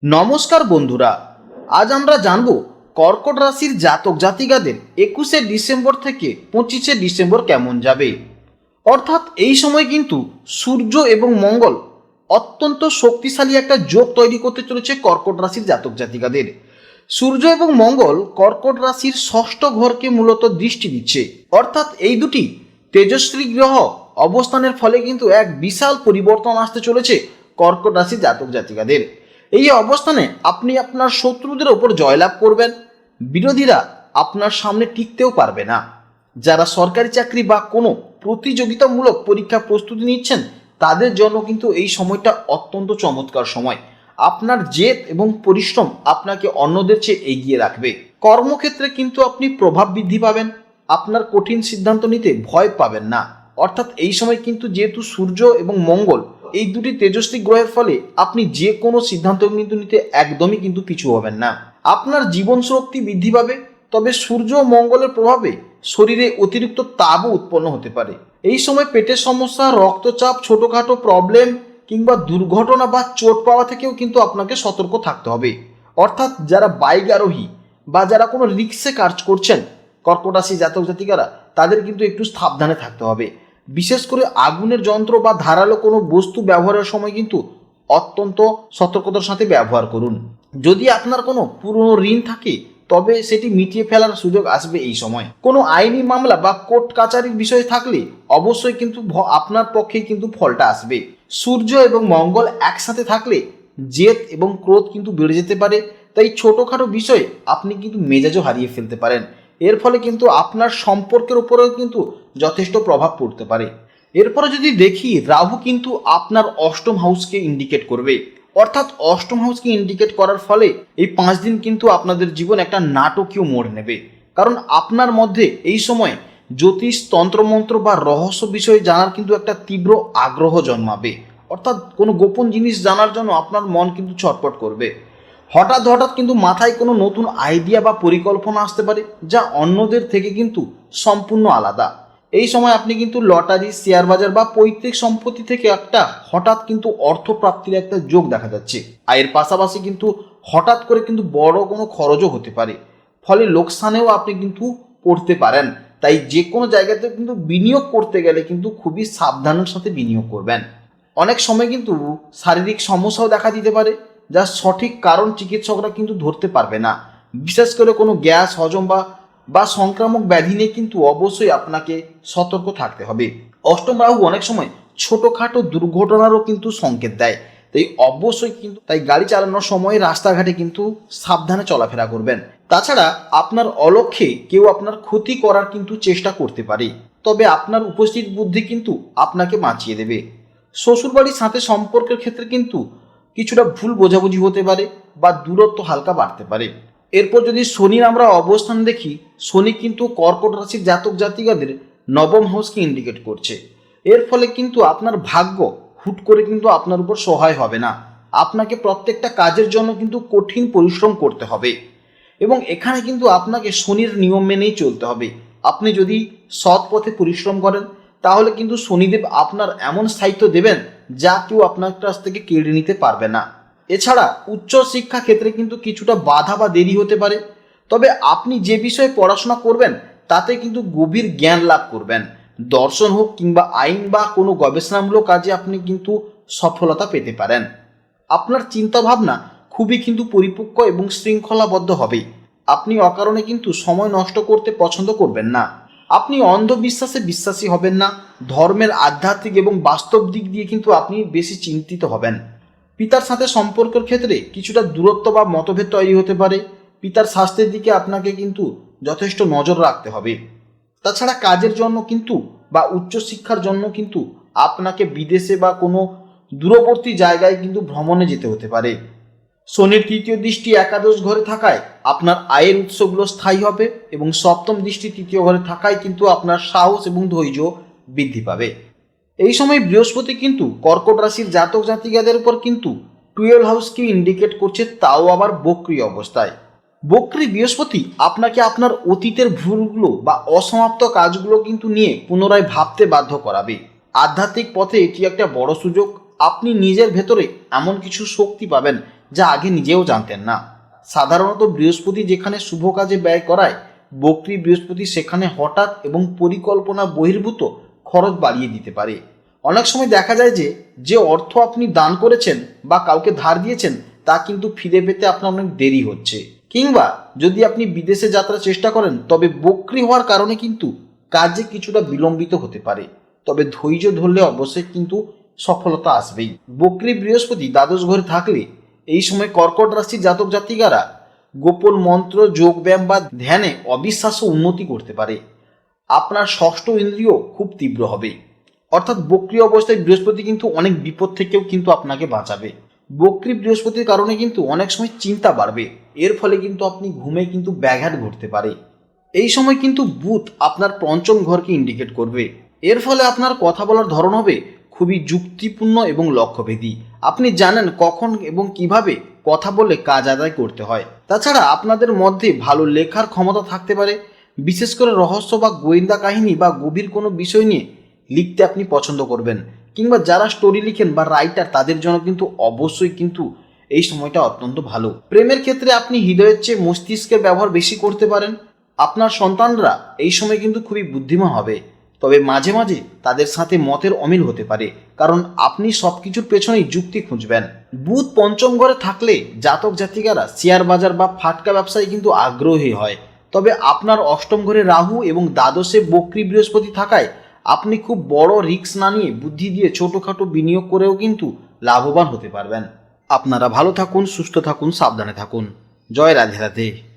নমস্কার বন্ধুরা, আজ আমরা জানব কর্কট রাশির জাতক জাতিকাদের 21শে ডিসেম্বর থেকে 25শে ডিসেম্বর কেমন যাবে। অর্থাৎ এই সময় কিন্তু সূর্য এবং মঙ্গল অত্যন্ত শক্তিশালী একটা যোগ তৈরি করতে চলেছে কর্কট রাশির জাতক জাতিকাদের। সূর্য এবং মঙ্গল কর্কট রাশির ষষ্ঠ ঘরকে মূলত দৃষ্টি দিচ্ছে, অর্থাৎ এই দুটি তেজস্বী গ্রহ অবস্থানের ফলে কিন্তু এক বিশাল পরিবর্তন আসতে চলেছে কর্কট রাশির জাতক জাতিকাদের। এই অবস্থানে আপনি আপনার শত্রুদের ওপর জয়লাভ করবেন, বিরোধীরা আপনার সামনে টিকতেও পারবে না। যারা সরকারি চাকরি বা কোনো প্রতিযোগিতামূলক পরীক্ষা প্রস্তুতি নিচ্ছেন তাদের জন্য কিন্তু এই সময়টা অত্যন্ত চমৎকার সময়। আপনার জেদ এবং পরিশ্রম আপনাকে অন্যদের চেয়ে এগিয়ে রাখবে। কর্মক্ষেত্রে কিন্তু আপনি প্রভাব বৃদ্ধি পাবেন, আপনার কঠিন সিদ্ধান্ত নিতে ভয় পাবেন না। অর্থাৎ এই সময় কিন্তু যেহেতু সূর্য এবং মঙ্গল এই দুটি তেজস্বী গ্রহের ফলে আপনি যে কোনো সিদ্ধান্ত কিন্তু নিতে একদমই কিন্তু পিছু হবেন না। আপনার জীবন শক্তি বৃদ্ধি পাবে, তবে সূর্য ও মঙ্গলের প্রভাবে শরীরে অতিরিক্ত তাপও উৎপন্ন হতে পারে। এই সময় পেটের সমস্যা, রক্তচাপ, ছোটোখাটো প্রবলেম কিংবা দুর্ঘটনা বা চোট পাওয়া থেকেও কিন্তু আপনাকে সতর্ক থাকতে হবে। অর্থাৎ যারা বাইক আরোহী বা যারা কোনো রিক্সে কাজ করছেন কর্কট রাশি জাতক জাতিকারা, তাদের কিন্তু একটু সাবধানে থাকতে হবে। বিশেষ করে আগুনের যন্ত্র বা ধারালো কোনো বস্তু ব্যবহারের সময় কিন্তু অত্যন্ত সতর্কতার সাথে ব্যবহার করুন। যদি আপনার কোনো পুরনো ঋণ থাকে তবে সেটি মিটিয়ে ফেলার সুযোগ আসবে এই সময়। কোনো আইনি মামলা বা কোর্ট কাচারির বিষয় থাকলে অবশ্যই কিন্তু আপনার পক্ষেই কিন্তু ফলটা আসবে। সূর্য এবং মঙ্গল একসাথে থাকলে জেদ এবং ক্রোধ কিন্তু বেড়ে যেতে পারে, তাই ছোটোখাটো বিষয়ে আপনি কিন্তু মেজাজও হারিয়ে ফেলতে পারেন। এর ফলে কিন্তু আপনার সম্পর্কের উপরেও কিন্তু যথেষ্ট প্রভাব পড়তে পারে। এরপরে যদি দেখি, রাহু কিন্তু আপনার অষ্টম হাউসকে ইন্ডিকেট করবে। অর্থাৎ অষ্টম হাউসকে ইন্ডিকেট করার ফলে এই 5 দিন কিন্তু আপনাদের জীবন একটা নাটকীয় মোড় নেবে। কারণ আপনার মধ্যে এই সময় জ্যোতিষ, তন্ত্রমন্ত্র বা রহস্য বিষয়ে জানার কিন্তু একটা তীব্র আগ্রহ জন্মাবে। অর্থাৎ কোনো গোপন জিনিস জানার জন্য আপনার মন কিন্তু ছটফট করবে। হঠাৎ হঠাৎ কিন্তু মাথায় কোনো নতুন আইডিয়া বা পরিকল্পনা আসতে পারে যা অন্যদের থেকে কিন্তু সম্পূর্ণ আলাদা। এই সময় আপনি কিন্তু লটারি, শেয়ার বাজার বা পৈতৃক সম্পত্তি থেকে একটা হঠাৎ কিন্তু অর্থপ্রাপ্তির একটা যোগ দেখা যাচ্ছে। আর এর পাশাপাশি কিন্তু হঠাৎ করে কিন্তু বড় কোনো খরচও হতে পারে, ফলে লোকসানেও আপনি কিন্তু পড়তে পারেন। তাই যে কোনো জায়গাতে কিন্তু বিনিয়োগ করতে গেলে কিন্তু খুবই সাবধানের সাথে বিনিয়োগ করবেন। অনেক সময় কিন্তু শারীরিক সমস্যাও দেখা দিতে পারে, যার সঠিক কারণ চিকিৎসকরা কিন্তু ধরতে পারবে না। বিশেষ করে কোনো গ্যাস, হজম বা সংক্রামক ব্যাধি নিয়ে কিন্তু অবশ্যই আপনাকে সতর্ক থাকতে হবে। অষ্টম রাহু অনেক সময় ছোটোখাটো দুর্ঘটনারও কিন্তু সংকেত দেয়, তাই অবশ্যই কিন্তু গাড়ি চালানোর সময় রাস্তাঘাটে কিন্তু সাবধানে চলাফেরা করবেন। তাছাড়া আপনার অলক্ষ্যে কেউ আপনার ক্ষতি করার কিন্তু চেষ্টা করতে পারে, তবে আপনার উপস্থিত বুদ্ধি কিন্তু আপনাকে বাঁচিয়ে দেবে। শ্বশুরবাড়ির সাথে সম্পর্কের ক্ষেত্রে কিন্তু কিছুটা ভুল বোঝাবুঝি হতে পারে বা দূরত্ব হালকা বাড়তে পারে। এরপর যদি শনির আমরা অবস্থান দেখি, শনি কিন্তু কর্কট রাশির জাতক জাতিকাদের নবম হাউসকে ইন্ডিকেট করছে। এর ফলে কিন্তু আপনার ভাগ্য হুট করে কিন্তু আপনার উপর সহায় হবে না। আপনাকে প্রত্যেকটা কাজের জন্য কিন্তু কঠিন পরিশ্রম করতে হবে এবং এখানে কিন্তু আপনাকে শনির নিয়ম মেনেই চলতে হবে। আপনি যদি সৎ পথে পরিশ্রম করেন তাহলে কিন্তু শনিদেব আপনার এমন স্থায়িত্ব দেবেন যা কেউ আপনার কাছ থেকে কেড়ে নিতে পারবে না। এছাড়া উচ্চ শিক্ষা ক্ষেত্রে কিন্তু কিছুটা বাধা বা দেরি হতে পারে, তবে আপনি যে বিষয়ে পড়াশোনা করবেন তাতে কিন্তু গভীর জ্ঞান লাভ করবেন। দর্শন হোক কিংবা আইন বা কোনো গবেষণামূলক কাজে আপনি কিন্তু সফলতা পেতে পারেন। আপনার চিন্তাভাবনা খুবই কিন্তু পরিপক্ক এবং শৃঙ্খলাবদ্ধ হবে। আপনি অকারণে কিন্তু সময় নষ্ট করতে পছন্দ করবেন না। আপনি অন্ধবিশ্বাসে বিশ্বাসী হবেন না। ধর্মের, আধ্যাত্মিক এবং বাস্তব দিক দিয়ে কিন্তু আপনি বেশি চিন্তিত হবেন। পিতার সাথে সম্পর্কের ক্ষেত্রে কিছুটা দূরত্ব বা মতভেদ তৈরি হতে পারে। পিতার স্বাস্থ্যের দিকে আপনাকে কিন্তু যথেষ্ট নজর রাখতে হবে। তাছাড়া কাজের জন্য কিন্তু বা উচ্চশিক্ষার জন্য কিন্তু আপনাকে বিদেশে বা কোনো দূরবর্তী জায়গায় কিন্তু ভ্রমণে যেতে হতে পারে। শনির তৃতীয় দৃষ্টি একাদশ ঘরে থাকায় আপনার আয়ের উৎসগুলো স্থায়ী হবে এবং সপ্তম দৃষ্টি তৃতীয় ঘরে থাকায় কিন্তু আপনার সাহস এবং ধৈর্য বৃদ্ধি পাবে। এই সময় বৃহস্পতি কিন্তু কর্কট রাশির জাতক জাতিকাদের উপর কিন্তু 12 হাউসকে ইন্ডিকেট করছে, তাও আবার বক্রী অবস্থায়। বক্রী বৃহস্পতি আপনাকে আপনার অতীতের ভুলগুলো বা অসমাপ্ত কাজগুলো কিন্তু নিয়ে পুনরায় ভাবতে বাধ্য করাবে। আধ্যাত্মিক পথে এটি একটা বড় সুযোগ। আপনি নিজের ভেতরে এমন কিছু শক্তি পাবেন যা আগে নিজেও জানতেন না। সাধারণত বৃহস্পতি যেখানে শুভ কাজে ব্যয় করায়, বক্রী বৃহস্পতি সেখানে হঠাৎ এবং পরিকল্পনা বহির্ভূত খরচ বাড়িয়ে দিতে পারে। অনেক সময় দেখা যায় যে অর্থ আপনি দান করেছেন বা কাউকে ধার দিয়েছেন তা কিন্তু ফিরে পেতে আপনার অনেক দেরি হচ্ছে। কিংবা যদি আপনি বিদেশে যাত্রার চেষ্টা করেন তবে বক্রী হওয়ার কারণে কিন্তু কাজে কিছুটা বিলম্বিত হতে পারে। তবে ধৈর্য ধরলে অবশ্যই কিন্তু সফলতা আসবেই। বক্রী বৃহস্পতি দ্বাদশ ঘরে থাকলে এই সময় কর্কট রাশির জাতক জাতিকারা গোপন মন্ত্র, যোগব্যায়াম বা ধ্যানে অবিশ্বাস্য উন্নতি করতে পারে। আপনার ষষ্ঠ ইন্দ্রিয় খুব তীব্র হবে। অর্থাৎ বক্রী অবস্থায় বৃহস্পতি কিন্তু অনেক বিপদ থেকেও কিন্তু আপনাকে বাঁচাবে। বক্রী বৃহস্পতির কারণে কিন্তু অনেক সময় চিন্তা বাড়বে, এর ফলে কিন্তু আপনি ঘুমে কিন্তু ব্যাঘাত ঘটতে পারে। এই সময় কিন্তু বুধ আপনার পঞ্চম ঘরকে ইন্ডিকেট করবে। এর ফলে আপনার কথা বলার ধরন হবে খুবই যুক্তিপূর্ণ এবং লক্ষ্যভেদী। আপনি জানেন কখন এবং কিভাবে কথা বলে কাজ আদায় করতে হয়। তাছাড়া আপনাদের মধ্যে ভালো লেখার ক্ষমতা থাকতে পারে। বিশেষ করে রহস্য বা গোয়েন্দা কাহিনী বা গভীর কোনো বিষয় নিয়ে লিখতে আপনি পছন্দ করবেন। কিংবা যারা স্টোরি লিখেন বা রাইটার, তাদের জন্য কিন্তু অবশ্যই কিন্তু এই সময়টা অত্যন্ত ভালো। প্রেমের ক্ষেত্রে আপনি হৃদয়ের চেয়ে মস্তিষ্কের ব্যবহার বেশি করতে পারেন। আপনার সন্তানরা এই সময় কিন্তু খুবই বুদ্ধিমান হবে। তবে মাঝে মাঝে তাদের সাথে মতের অমিল হতে পারে, কারণ আপনি সব কিছুর পেছনেই যুক্তি খুঁজবেন। বুধ পঞ্চম ঘরে থাকলে জাতক জাতিকারা শেয়ার বাজার বা ফাটকা ব্যবসায় কিন্তু আগ্রহী হয়। তবে আপনার অষ্টম ঘরে রাহু এবং দ্বাদশে বক্রী বৃহস্পতি থাকায় আপনি খুব বড় রিস্ক না নিয়ে বুদ্ধি দিয়ে ছোটোখাটো বিনিয়োগ করেও কিন্তু লাভবান হতে পারবেন। আপনারা ভালো থাকুন, সুস্থ থাকুন, সাবধানে থাকুন। জয় রাধে রাধে।